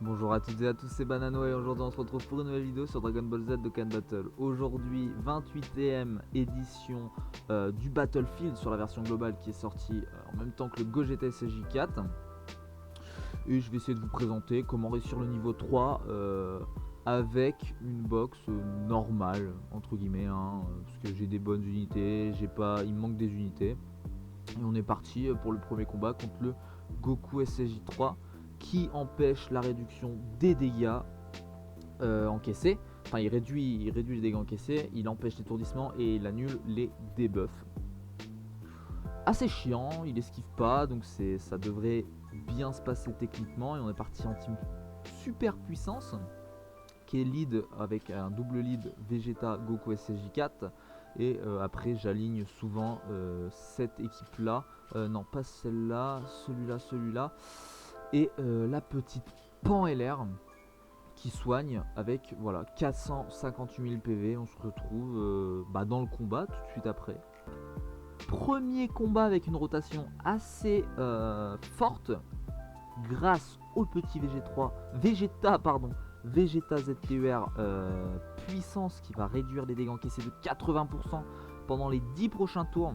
Bonjour à toutes et à tous, c'est Banano et aujourd'hui on se retrouve pour une nouvelle vidéo sur Dragon Ball Z Dokkan Battle. Aujourd'hui 28e édition du Battlefield sur la version globale qui est sortie en même temps que le Gogeta SSJ4. Et je vais essayer de vous présenter comment réussir le niveau 3 avec une box normale entre guillemets parce que j'ai des bonnes unités, il me manque des unités. Et on est parti pour le premier combat contre le Goku SSJ3 qui empêche la réduction des dégâts encaissés. Enfin, il réduit les dégâts encaissés, il empêche l'étourdissement et il annule les debuffs. Assez chiant, il esquive pas, donc ça devrait bien se passer techniquement. Et on est parti en team super puissance qui est lead avec un double lead Vegeta Goku SSJ4. Et après j'aligne souvent cette équipe là, non pas celle-là, celui-là et la petite Pan LR qui soigne avec voilà 458 000 PV. On se retrouve dans le combat tout de suite après. Premier combat avec une rotation assez forte grâce au petit Vegeta ZTUR puissance qui va réduire les dégâts encaissés de 80% pendant les 10 prochains tours.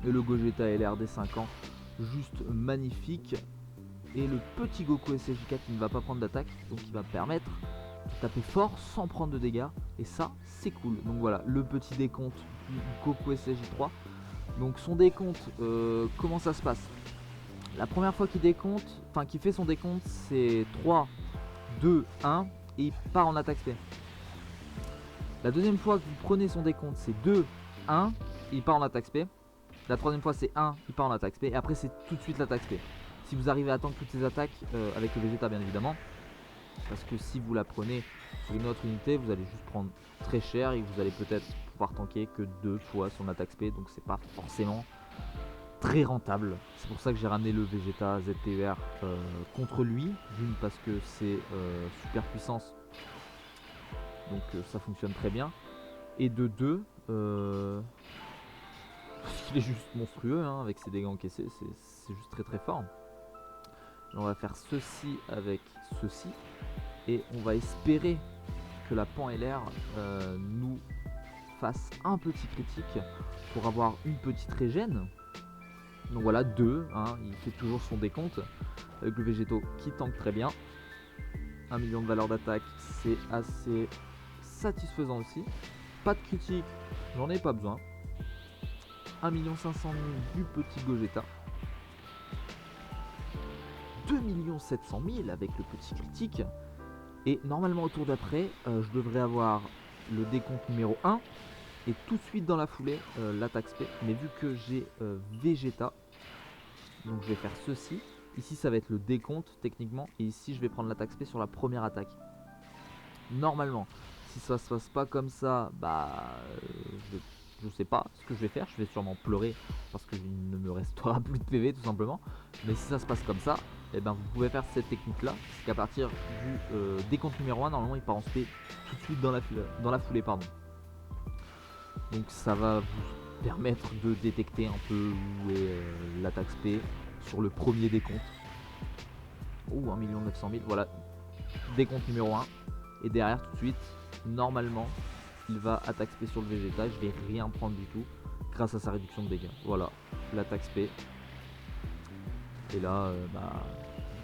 Et le Gogeta LR des 5 ans, juste magnifique. Et le petit Goku SSJ4 qui ne va pas prendre d'attaque, donc il va permettre de taper fort sans prendre de dégâts. Et ça, c'est cool. Donc voilà, le petit décompte du Goku SSJ3. Donc son décompte, comment ça se passe? La première fois qu'il décompte, enfin qu'il fait son décompte, c'est 3, 2, 1 et il part en attaque spé. La deuxième fois que vous prenez son décompte, c'est 2, 1 et il part en attaque spé. La troisième fois c'est 1, il part en attaque spé. Et après c'est tout de suite l'attaque spé. Si vous arrivez à attendre toutes ces attaques avec le Vegeta bien évidemment. Parce que si vous la prenez sur une autre unité, vous allez juste prendre très cher et vous allez peut-être pouvoir tanker que 2 fois son attaque spé. Donc c'est pas forcément très rentable. C'est pour ça que j'ai ramené le Vegeta ZTUR contre lui. D'une parce que c'est super puissance. Donc ça fonctionne très bien. Et de 2, parce qu'il est juste monstrueux avec ses dégâts encaissés. C'est juste très fort. On va faire ceci avec ceci. Et on va espérer que la Pan LR nous fasse un petit critique pour avoir une petite régène. Donc voilà, 2, il fait toujours son décompte avec le Végéto qui tank très bien. 1 million de valeur d'attaque, c'est assez satisfaisant aussi. Pas de critique, j'en ai pas besoin. 1 500 000 du petit Gogeta. 2 700 000 avec le petit critique. Et normalement au tour d'après, je devrais avoir le décompte numéro 1 et tout de suite dans la foulée l'attaque spé. Mais vu que j'ai Vegeta, donc je vais faire ceci. Ici ça va être le décompte techniquement et ici je vais prendre l'attaque spé sur la première attaque. Normalement, si ça se passe pas comme ça, je sais pas ce que je vais faire. Je vais sûrement pleurer parce qu'il ne me restera plus de PV tout simplement. Mais si ça se passe comme ça, et vous pouvez faire cette technique là. C'est qu'à partir du décompte numéro 1, normalement il part en spé tout de suite dans la foulée. Donc ça va vous permettre de détecter un peu où est l'attaque spé sur le premier décompte. 1 900 000, voilà, décompte numéro 1. Et derrière tout de suite, normalement, il va attaque spé sur le Vegeta. Je vais rien prendre du tout grâce à sa réduction de dégâts. Voilà, l'attaque spé. Et là,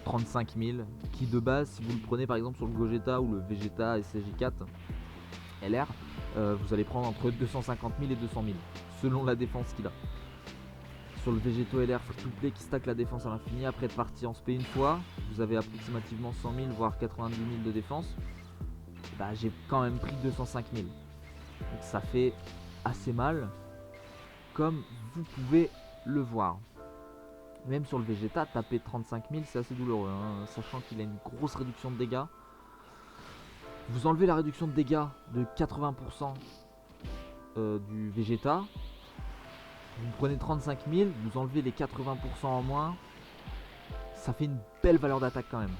35 000 qui de base, si vous le prenez par exemple sur le Gogeta ou le Vegeta SSJ4 LR, vous allez prendre entre 250 000 et 200 000 selon la défense qu'il a. Sur le Végéto LR free to play qui stack la défense à l'infini, après être parti en spé une fois, vous avez approximativement 100 000 voire 90 000 de défense. J'ai quand même pris 205 000. Donc ça fait assez mal, comme vous pouvez le voir. Même sur le Vegeta, taper 35 000 c'est assez douloureux, sachant qu'il a une grosse réduction de dégâts. Vous enlevez la réduction de dégâts de 80% du Vegeta. Vous prenez 35 000, vous enlevez les 80% en moins. Ça fait une belle valeur d'attaque quand même.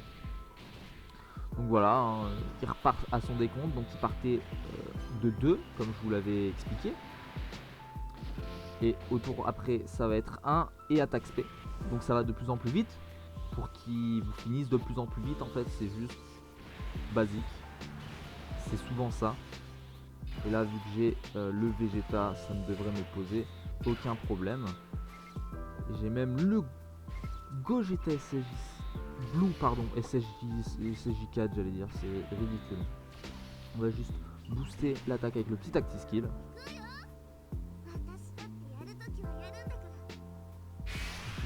Donc voilà, il repart à son décompte. Donc il partait de 2, comme je vous l'avais expliqué. Et au tour après, ça va être 1 et attaque spé. Donc ça va de plus en plus vite. pour qu'ils vous finissent de plus en plus vite. En fait, c'est juste basique. C'est souvent ça. Et là, vu que j'ai le Vegeta, ça ne devrait me poser aucun problème. J'ai même le Gogeta SSJ Blue, pardon, SSJ4, j'allais dire, c'est ridicule. On va juste booster l'attaque avec le petit Acti-Skill.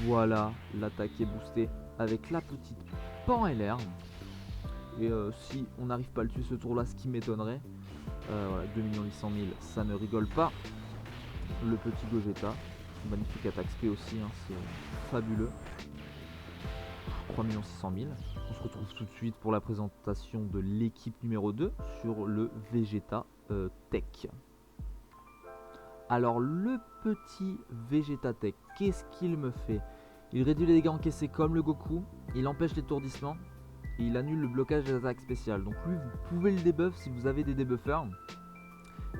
Voilà, l'attaque est boostée avec la petite pan LR. Et si on n'arrive pas à le tuer ce tour là, ce qui m'étonnerait, voilà, 2 800 000, ça ne rigole pas. Le petit Gogeta, magnifique attaque SP aussi, hein, c'est fabuleux. 3 600 000. On se retrouve tout de suite pour la présentation de l'équipe numéro 2 sur le Vegeta Tech. Alors le petit Vegeta Tech, qu'est-ce qu'il me fait? Il réduit les dégâts encaissés comme le Goku, il empêche l'étourdissement et il annule le blocage des attaques spéciales. Donc lui, vous pouvez le debuff si vous avez des debuffers.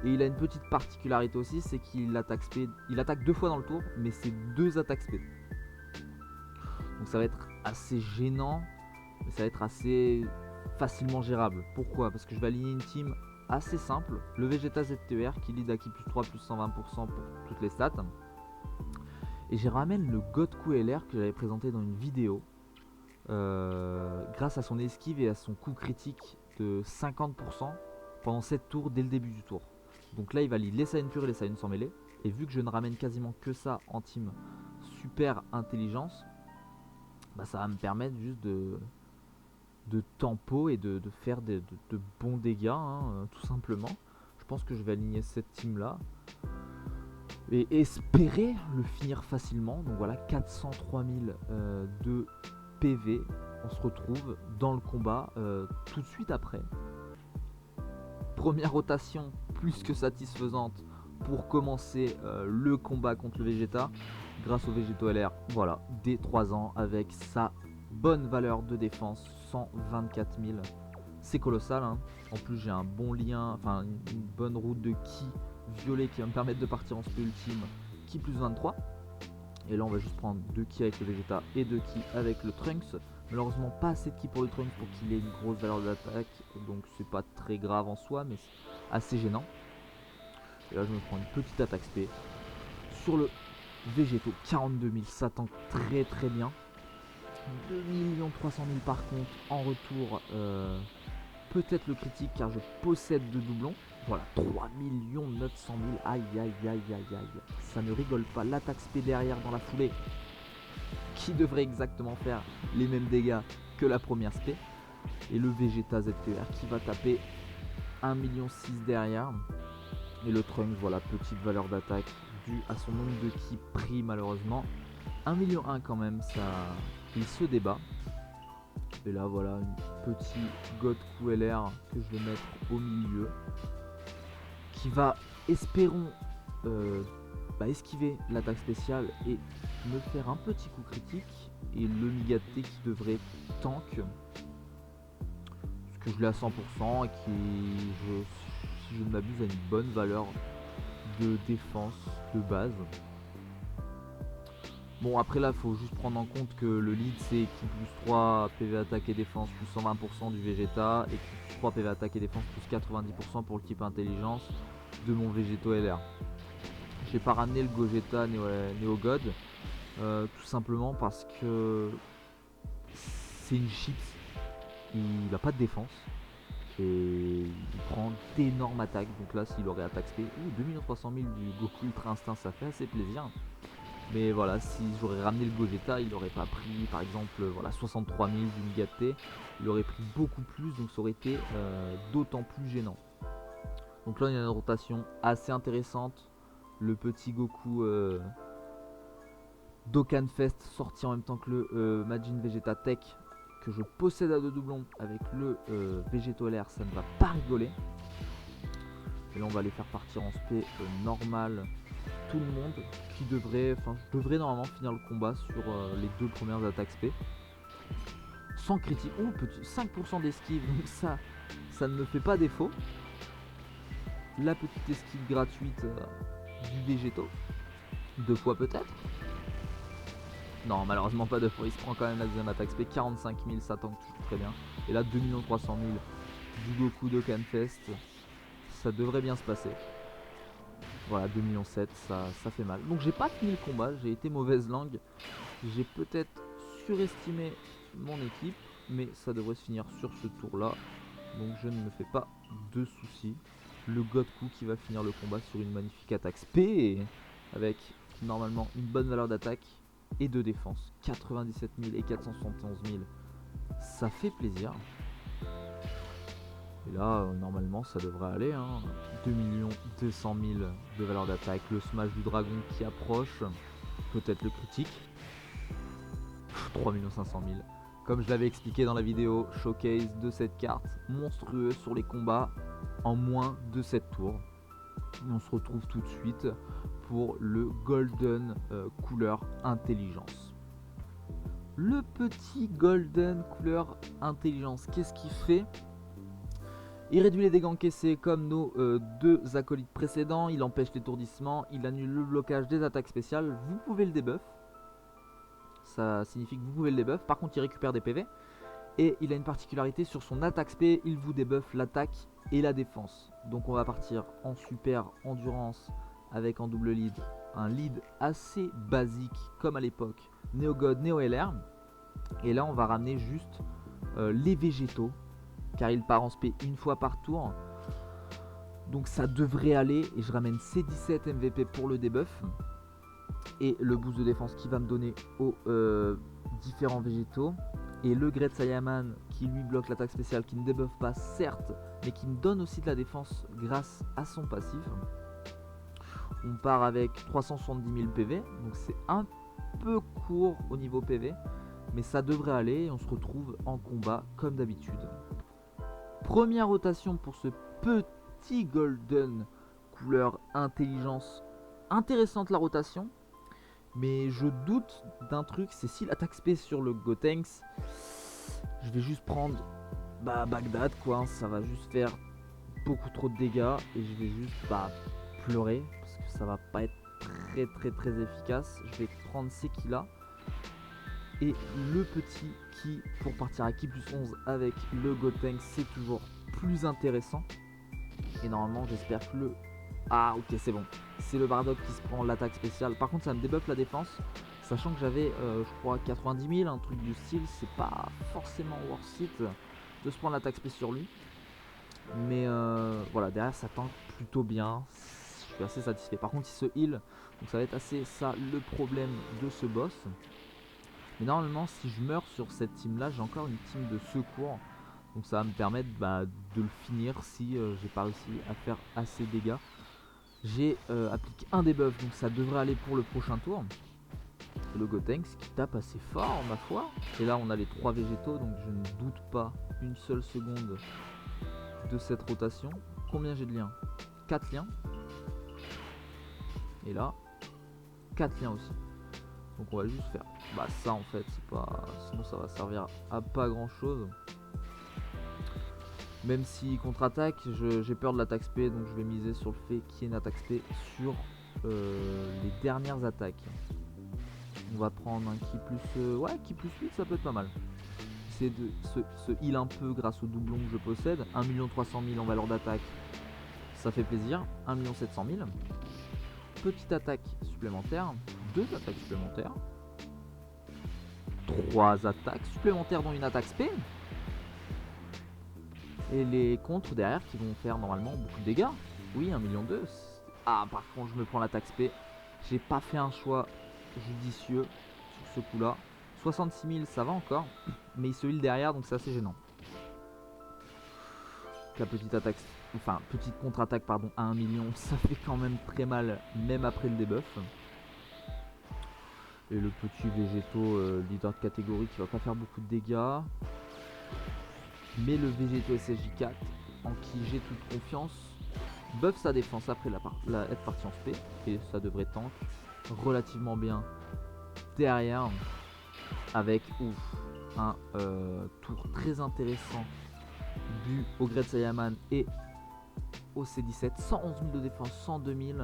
Et il a une petite particularité aussi, c'est qu'il attaque SP, il attaque 2 fois dans le tour, mais c'est 2 attaques SP. Donc ça va être assez gênant, mais ça va être assez facilement gérable. Pourquoi? Parce que je vais aligner une team assez simple, le Vegeta ZTER qui lead Aki plus 3 plus 120% pour toutes les stats. Et je ramène le Goku LR que j'avais présenté dans une vidéo. Grâce à son esquive et à son coup critique de 50% pendant 7 tours dès le début du tour. Donc là il va lead les Saiyan purs et les Saiyan sans mêlée. Et vu que je ne ramène quasiment que ça en team super intelligence, bah ça va me permettre juste de tempo et de faire de bons dégâts, hein, tout simplement. Je pense que je vais aligner cette team là et espérer le finir facilement. Donc voilà, 403 000 de PV. On se retrouve dans le combat tout de suite après. Première rotation plus que satisfaisante pour commencer le combat contre le Vegeta grâce au Vegeto LR. Voilà, dès 3 ans avec sa bonne valeur de défense, 124 000. C'est colossal, hein. En plus j'ai un bon lien, enfin une bonne route de ki violet qui va me permettre de partir en spé ultime, ki plus 23. Et là on va juste prendre 2 ki avec le Vegeta et 2 ki avec le Trunks. Malheureusement pas assez de ki pour le Trunks pour qu'il ait une grosse valeur d'attaque, donc c'est pas très grave en soi, mais c'est assez gênant. Et là je me prends une petite attaque spé sur le Vegeto, 42 000, ça tank très très bien. 2 300 000 par contre en retour, peut-être le critique car je possède 2 doublons. Voilà, 3 900 000, aïe aïe aïe aïe aïe, ça ne rigole pas. L'attaque spé derrière dans la foulée qui devrait exactement faire les mêmes dégâts que la première spé. Et le Vegeta ZTR qui va taper 1,6 million derrière. Et le Trunks, voilà, petite valeur d'attaque due à son nombre de ki pris malheureusement. 1,1 million quand même, ça, il se débat. Et là voilà, un petit Goku LR que je vais mettre au milieu. Qui va, espérons, esquiver l'attaque spéciale et me faire un petit coup critique. Et le Migaté qui devrait tank. Parce que je l'ai à 100% et qui, si je ne m'abuse, a une bonne valeur de défense de base. Bon après là il faut juste prendre en compte que le lead c'est qui plus 3 PV attaque et défense plus 120% du Vegeta et qui plus 3 PV attaque et défense plus 90% pour le type intelligence de mon Vegeto LR. J'ai pas ramené le Gogeta Neo God tout simplement parce que c'est une chips, il n'a pas de défense et il prend d'énormes attaques. Donc là s'il aurait attaque spé, 2 300 000 du Goku Ultra Instinct, ça fait assez plaisir. Mais voilà, si j'aurais ramené le Gogeta, il aurait pas pris par exemple voilà, 63 000 du Migaté, il aurait pris beaucoup plus, donc ça aurait été d'autant plus gênant. Donc là il y a une rotation assez intéressante, le petit Goku Dokkan Fest sorti en même temps que le Majin Vegeta Tech que je possède à 2 doublons avec le Vegeto LR, ça ne va pas rigoler. Et là on va les faire partir en spé normal tout le monde qui devrait, je devrais normalement finir le combat sur les 2 premières attaques spé. Sans critique, petit 5% d'esquive, donc ça ne me fait pas défaut. La petite esquive gratuite du Vegeto, 2 fois peut-être. Non, malheureusement pas d'œuf. Il se prend quand même la deuxième attaque spé. 45 000, ça tank toujours très bien. Et là, 2 300 000 du Goku de Canfest. Ça devrait bien se passer. Voilà, 2 700 000, ça fait mal. Donc j'ai pas fini le combat, j'ai été mauvaise langue. J'ai peut-être surestimé mon équipe, mais ça devrait se finir sur ce tour-là. Donc je ne me fais pas de soucis. Le Godku qui va finir le combat sur une magnifique attaque spé, avec normalement une bonne valeur d'attaque et de défense. 97 000 et 471 000, ça fait plaisir. Et là, normalement, ça devrait aller. 2 200 000 de valeur d'attaque. Le smash du dragon qui approche. Peut-être le critique. 3 500 000. Comme je l'avais expliqué dans la vidéo showcase de cette carte, monstrueux sur les combats en moins de 7 tours. On se retrouve tout de suite pour le Golden couleur intelligence. Le petit Golden couleur intelligence, qu'est-ce qu'il fait ? Il réduit les dégâts encaissés comme nos deux acolytes précédents, il empêche l'étourdissement, il annule le blocage des attaques spéciales, vous pouvez le debuff. Ça signifie que vous pouvez le debuff, par contre il récupère des PV. Et il a une particularité sur son attaque spé, il vous débuffe l'attaque et la défense. Donc on va partir en super endurance avec en double lead, un lead assez basique comme à l'époque, Neo God, Neo LR. Et là on va ramener juste les végétaux, car il part en spé une fois par tour. Donc ça devrait aller, et je ramène C17 MVP pour le debuff. Et le boost de défense qui va me donner aux différents végétaux. Et le Great Saiyaman qui lui bloque l'attaque spéciale, qui ne débuffe pas certes, mais qui me donne aussi de la défense grâce à son passif. On part avec 370 000 PV, donc c'est un peu court au niveau PV, mais ça devrait aller et on se retrouve en combat comme d'habitude. Première rotation pour ce petit Golden couleur intelligence. Intéressante la rotation. Mais je doute d'un truc, c'est si l'attaque spé sur le Gotenks, je vais juste prendre Bagdad quoi, ça va juste faire beaucoup trop de dégâts et je vais juste pleurer parce que ça va pas être très efficace. Je vais prendre ces kills là et le petit qui pour partir à ki plus 11 avec le Gotenks c'est toujours plus intéressant. Et normalement j'espère que le... Ah ok c'est bon, c'est le Bardock qui se prend l'attaque spéciale. Par contre ça me débuffe la défense, sachant que j'avais je crois 90 000, un truc du style. C'est pas forcément worth it de se prendre l'attaque spéciale sur lui. Mais voilà, derrière ça tank plutôt bien, je suis assez satisfait. Par contre il se heal, donc ça va être assez ça le problème de ce boss. Mais normalement si je meurs sur cette team là, j'ai encore une team de secours. Donc ça va me permettre de le finir si j'ai pas réussi à faire assez de dégâts. J'ai appliqué un debuff, donc ça devrait aller pour le prochain tour. Le Gotenks qui tape assez fort ma foi. Et là on a les 3 végétaux, donc je ne doute pas une seule seconde de cette rotation. Combien j'ai de liens? 4 liens. Et là 4 liens aussi. Donc on va juste faire ça en fait, c'est pas... sinon ça va servir à pas grand chose. Même si contre-attaque, j'ai peur de l'attaque spé, donc je vais miser sur le fait qu'il y ait une attaque spé sur les dernières attaques. On va prendre un ki plus... ouais, ki plus 8, ça peut être pas mal. C'est de se heal un peu grâce au doublon que je possède. 1 300 000 en valeur d'attaque, ça fait plaisir. 1 700 000. Petite attaque supplémentaire. 2 attaques supplémentaires. 3 attaques supplémentaires dont une attaque spé. Et les contres derrière qui vont faire normalement beaucoup de dégâts. Oui, 1 million 2. Ah, par contre, je me prends l'attaque spé. J'ai pas fait un choix judicieux sur ce coup-là. 66 000, ça va encore. Mais il se heal derrière, donc c'est assez gênant. La petite attaque, enfin, petite contre-attaque, pardon, à 1 million, ça fait quand même très mal, même après le debuff. Et le petit végétaux leader de catégorie qui va pas faire beaucoup de dégâts. Mais le végétaux SSJ4 en qui j'ai toute confiance buff sa défense après être parti en spé et ça devrait tank relativement bien derrière avec un tour très intéressant dû au Great Saiyaman et au C17. 111 000 de défense, 102 000.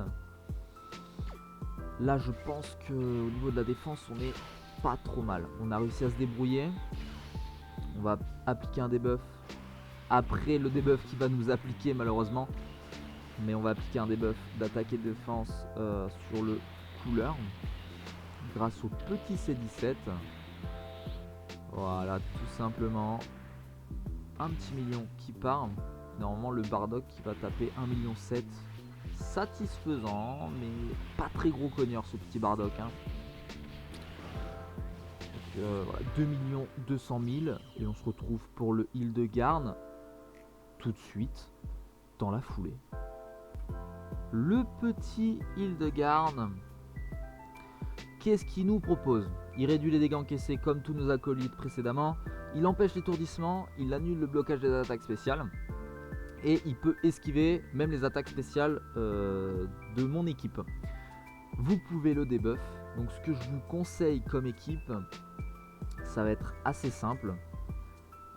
Là je pense que au niveau de la défense on est pas trop mal. On a réussi à se débrouiller. On va appliquer un debuff après le debuff qui va nous appliquer malheureusement. Mais on va appliquer un debuff d'attaque et de défense sur le couleur grâce au petit C17. Voilà, tout simplement. Un petit million qui part. Normalement le Bardock qui va taper 1,7 million. Satisfaisant, mais pas très gros cogneur ce petit Bardock. Hein. Voilà, 2 200 000 et on se retrouve pour le Hildegarn tout de suite dans la foulée. Le petit Hildegarn, qu'est-ce qu'il nous propose? Il réduit les dégâts encaissés comme tous nos acolytes précédemment, il empêche l'étourdissement, il annule le blocage des attaques spéciales et il peut esquiver même les attaques spéciales de mon équipe. Vous pouvez le debuff, donc ce que je vous conseille comme équipe, ça va être assez simple.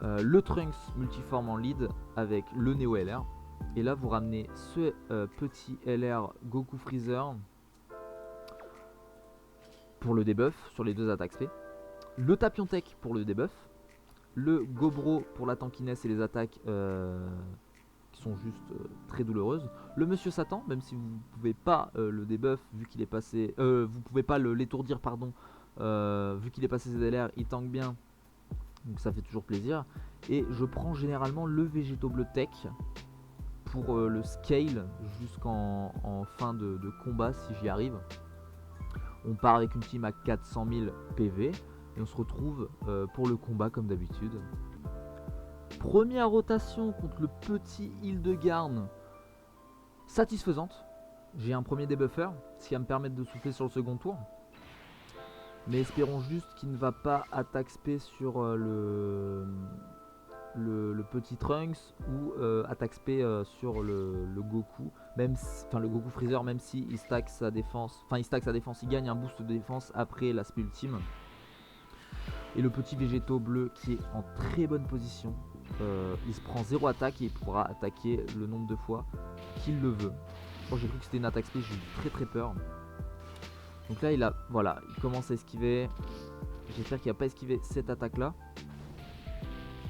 Le Trunks multiforme en lead avec le Neo LR. Et là vous ramenez ce petit LR Goku Freezer pour le debuff sur les deux attaques spé. Le Tapion Tech pour le debuff. Le Gobro pour la tankiness et les attaques qui sont juste très douloureuses. Le Monsieur Satan, même si vous ne pouvez pas le debuff vu qu'il est passé... vous pouvez pas l'étourdir pardon. Vu qu'il est passé ZLR, il tank bien. Donc ça fait toujours plaisir. Et je prends généralement le Végéto Bleu Tech pour le scale jusqu'en fin de combat si j'y arrive. On part avec une team à 400 000 PV et on se retrouve pour le combat comme d'habitude. Première rotation contre le petit Hildegarn, satisfaisante. J'ai un premier debuffer, ce qui va me permettre de souffler sur le second tour. Mais espérons juste qu'il ne va pas attaque spé sur le petit Trunks ou attaque spé sur le Goku, même si, le Goku Freezer, même si il stack sa défense, il gagne un boost de défense après l'aspect ultime. Et le petit Végéto bleu qui est en très bonne position, il se prend 0 attaque et il pourra attaquer le nombre de fois qu'il le veut. Moi j'ai cru que c'était une attaque spé, j'ai eu très peur. Donc là il commence à esquiver. J'espère qu'il va pas esquivé cette attaque là.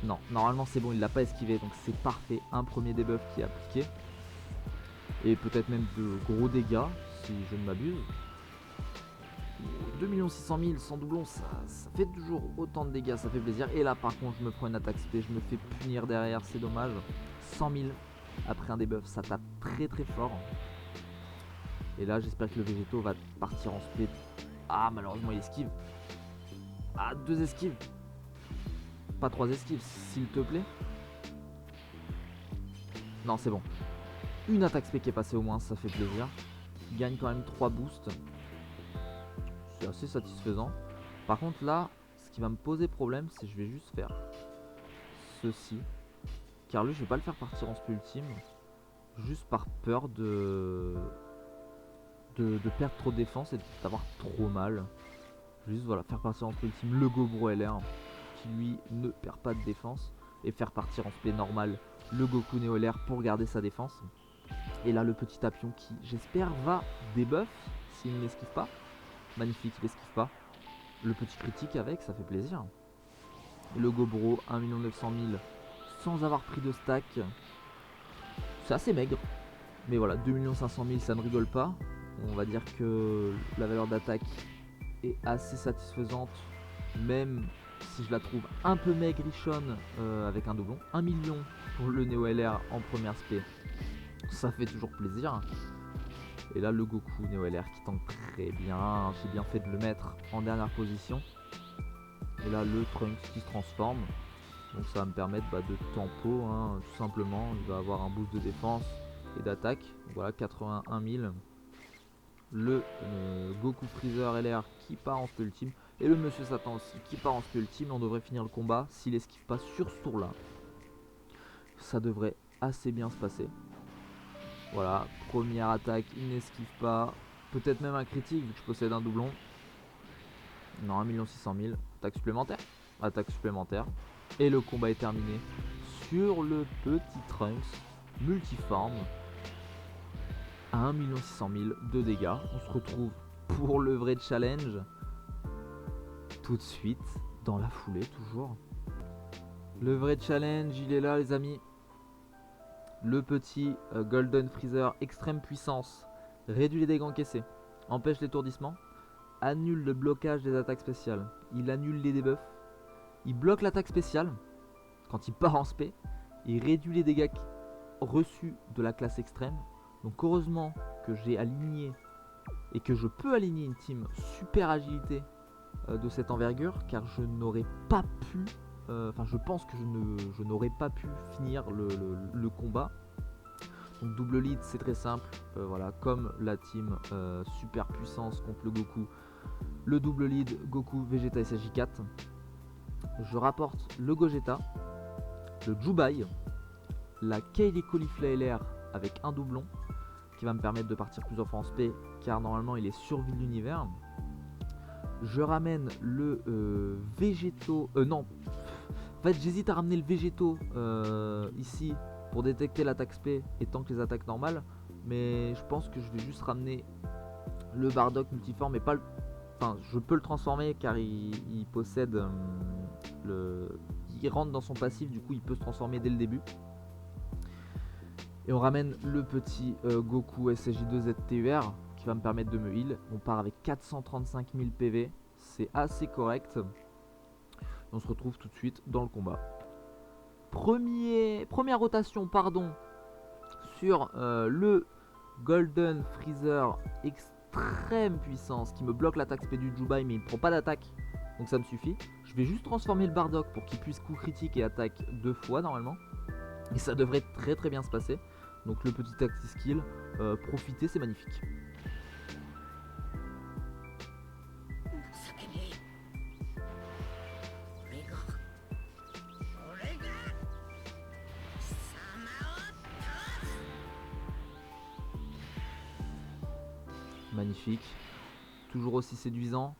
Non, normalement c'est bon, il l'a pas esquivé, donc c'est parfait. Un premier debuff qui est appliqué. Et peut-être même de gros dégâts, si je ne m'abuse. 2 600 000 sans doublon, ça fait toujours autant de dégâts, ça fait plaisir. Et là par contre je me prends une attaque spé, je me fais punir derrière, c'est dommage. 100 000 après un debuff, ça tape très fort. Et là j'espère que le végéto va partir en split. Ah malheureusement il esquive. Ah 2 esquives. Pas 3 esquives s'il te plaît. Non c'est bon. Une attaque spé qui est passée au moins, ça fait plaisir. Il gagne quand même 3 boosts. C'est assez satisfaisant. Par contre là, ce qui va me poser problème, c'est que je vais juste faire ceci. Car lui je vais pas le faire partir en spé ultime. Juste par peur de perdre trop de défense et d'avoir trop mal. Juste voilà, faire partir en spé ultime le Gobro LR qui lui ne perd pas de défense. Et faire partir en spé normal le Goku Neo LR pour garder sa défense. Et là le petit Tapion qui j'espère va debuff s'il ne l'esquive pas. Magnifique, il esquive pas. Le petit critique avec, ça fait plaisir. Et le Gobro 1 900 000 sans avoir pris de stack. C'est assez maigre. Mais voilà, 2 500 000 ça ne rigole pas. On va dire que la valeur d'attaque est assez satisfaisante. Même si je la trouve un peu maigrichonne avec un doublon. 1 million pour le Neo LR en première spé. Ça fait toujours plaisir. Et là le Goku Neo LR qui tank très bien. J'ai bien fait de le mettre en dernière position. Et là le Trunks qui se transforme. Donc ça va me permettre de tempo hein, tout simplement. Il va avoir un boost de défense et d'attaque. Voilà 81 000. Le Goku Freezer LR qui part en spé ultime. Et le Monsieur Satan aussi qui part en spé ultime. On devrait finir le combat s'il esquive pas sur ce tour là. Ça devrait assez bien se passer. Voilà, première attaque, il n'esquive pas. Peut-être même un critique vu que je possède un doublon. Non, 1 600 000. Attaque supplémentaire. Attaque supplémentaire. Et le combat est terminé sur le petit Trunks multiforme. À 1 600 000 de dégâts. On se retrouve pour le vrai challenge. tout de suite, dans la foulée toujours. Le vrai challenge, il est là les amis. Le petit Golden Freezer extrême puissance. Réduit les dégâts encaissés. Empêche l'étourdissement. Annule le blocage des attaques spéciales. Il annule les debuffs. Il bloque l'attaque spéciale quand il part en spé. Il réduit les dégâts reçus de la classe extrême. Donc heureusement que j'ai aligné et que je peux aligner une team super agilité de cette envergure, car je n'aurais pas pu, enfin je pense que je n'aurais pas pu finir le combat. Donc double lead, c'est très simple, voilà, comme la team super puissance contre le Goku. Le double lead Goku Vegeta SSJ4. Je rapporte le Gogeta, le Jubai, la Kaylee Cauliflower avec un doublon qui va me permettre de partir plusieurs fois en spé, car normalement il est survie de l'univers. Je ramène le Végéto. Non. En fait, j'hésite à ramener le Végéto ici pour détecter l'attaque spé et tank les attaques normales. Mais je pense que je vais juste ramener le Bardock multiforme et pas le. Enfin, je peux le transformer car il possède il rentre dans son passif, du coup il peut se transformer dès le début. Et on ramène le petit Goku SSJ2ZTUR qui va me permettre de me heal. On part avec 435 000 PV, c'est assez correct. On se retrouve tout de suite dans le combat. Première rotation, pardon, sur le Golden Freezer extrême puissance qui me bloque l'attaque spé du Jubai, mais il ne prend pas d'attaque, donc ça me suffit. Je vais juste transformer le Bardock pour qu'il puisse coup critique et attaque 2 fois normalement. Et ça devrait très très bien se passer. Donc le petit axi skill, profitez, c'est magnifique. Magnifique. Toujours aussi séduisant.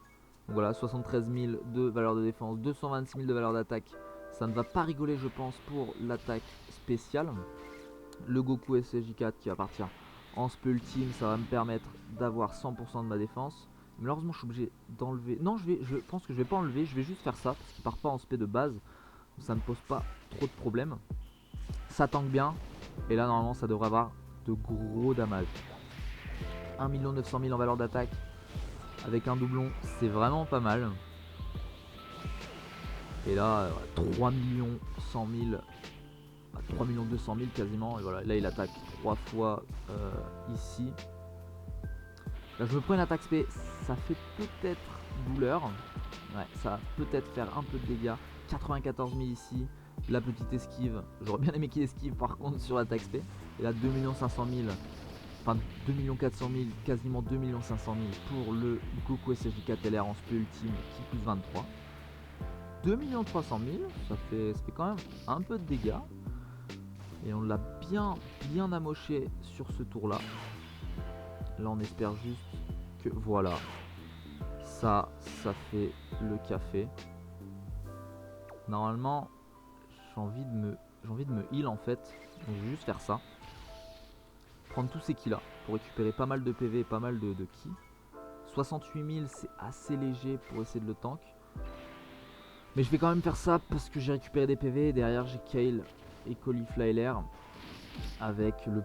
Donc voilà, 73 000 de valeur de défense, 226 000 de valeur d'attaque. Ça ne va pas rigoler je pense pour l'attaque spéciale. Le Goku SSJ4 qui va partir en spé ultime, ça va me permettre d'avoir 100% de ma défense. Malheureusement je suis obligé d'enlever. Non, je pense que je vais pas enlever, je vais juste faire ça parce qu'il part pas en spé de base. Donc ça ne pose pas trop de problèmes. Ça tank bien. Et là normalement ça devrait avoir de gros dommages. 1 900 000 en valeur d'attaque avec un doublon, c'est vraiment pas mal. Et là 3 100 000, 3 200 000 quasiment. Et voilà, là il attaque 3 fois ici. Là je me prends une attaque spé, ça fait peut-être douleur. Ouais, ça va peut-être faire un peu de dégâts. 94 000 ici, la petite esquive. J'aurais bien aimé qu'il esquive par contre sur l'attaque spé. Et là 2 500 000, enfin 2 400 000, quasiment 2 500 000 pour le Goku SSJ4 LR en spé ultime qui plus 23. 2 300 000, ça fait quand même un peu de dégâts. Et on l'a bien amoché sur ce tour là. Là on espère juste que voilà, ça fait le café. Normalement j'ai envie de me heal en fait. Donc je vais juste faire ça. Prendre tous ces ki là pour récupérer pas mal de PV et pas mal de ki. 68 000 c'est assez léger pour essayer de le tank. Mais je vais quand même faire ça parce que j'ai récupéré des PV et derrière j'ai Kale et Cauliflower avec le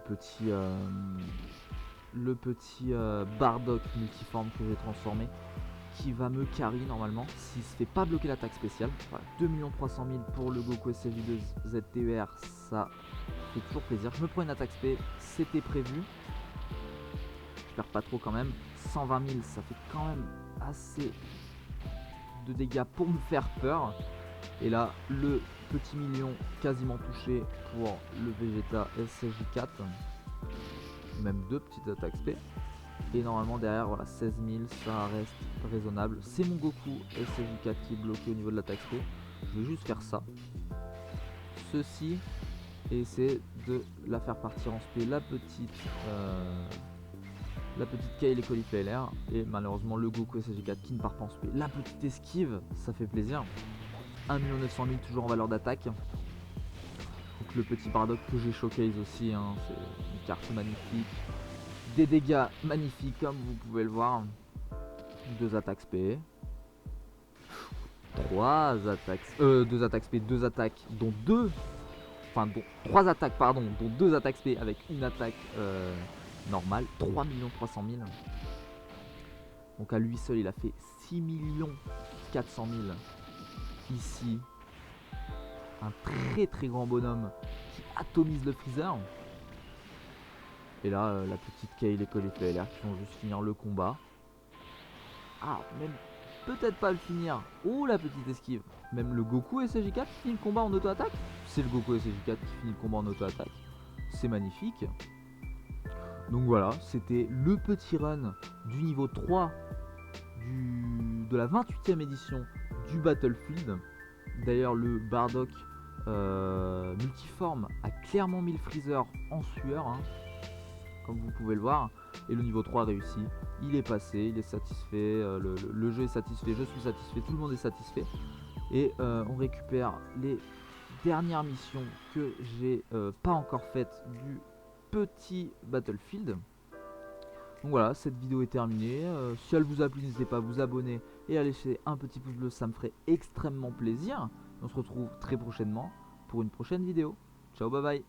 petit Bardock multiforme que j'ai transformé qui va me carry normalement s'il se fait pas bloquer l'attaque spéciale. Voilà, 2 300 000 pour le Goku SSJ2 ZTUR, ça fait toujours plaisir. Je me prends une attaque spé, c'était prévu. Je perds pas trop quand même. 120 000, ça fait quand même assez de dégâts pour me faire peur. Et là le petit million quasiment touché pour le Vegeta SSJ4, même 2 petites attaques spé. Et normalement derrière voilà 16 000, ça reste raisonnable. C'est mon Goku SSJ4 qui est bloqué au niveau de l'attaque spé. Je vais juste faire ça, ceci, et essayer de la faire partir en spé, la petite Kale et Cauliflower. Et malheureusement le Goku SSJ4 qui ne part pas en spé. La petite esquive, ça fait plaisir. 1 900 000 toujours en valeur d'attaque. Donc le petit Bardock que j'ai showcase aussi, hein, c'est une carte magnifique. Des dégâts magnifiques comme vous pouvez le voir. 2 attaques spé. 2 attaques spé, 2 attaques, dont 3 attaques, pardon, dont 2 attaques spé avec une attaque normale, 3 300 000. Donc à lui seul, il a fait 6 400 000. Ici, un très grand bonhomme qui atomise le freezer. Et là, la petite Kale et Cauliflower qui vont juste finir le combat. Ah, même peut-être pas le finir. Oh, la petite esquive. Même le Goku SJ4 qui finit le combat en auto-attaque. C'est le Goku SJ4 qui finit le combat en auto-attaque. C'est magnifique. Donc voilà, c'était le petit run du niveau 3 de la 28e édition du Battlefield. D'ailleurs, le Bardock multiforme a clairement mis le freezer en sueur, hein, comme vous pouvez le voir. Et le niveau 3 a réussi, il est passé, il est satisfait, le jeu est satisfait, je suis satisfait, tout le monde est satisfait. Et on récupère les dernières missions que j'ai pas encore faites du petit Battlefield. Donc voilà, cette vidéo est terminée. Si elle vous a plu, n'hésitez pas à vous abonner et à laisser un petit pouce bleu, ça me ferait extrêmement plaisir. On se retrouve très prochainement pour une prochaine vidéo. Ciao, bye bye.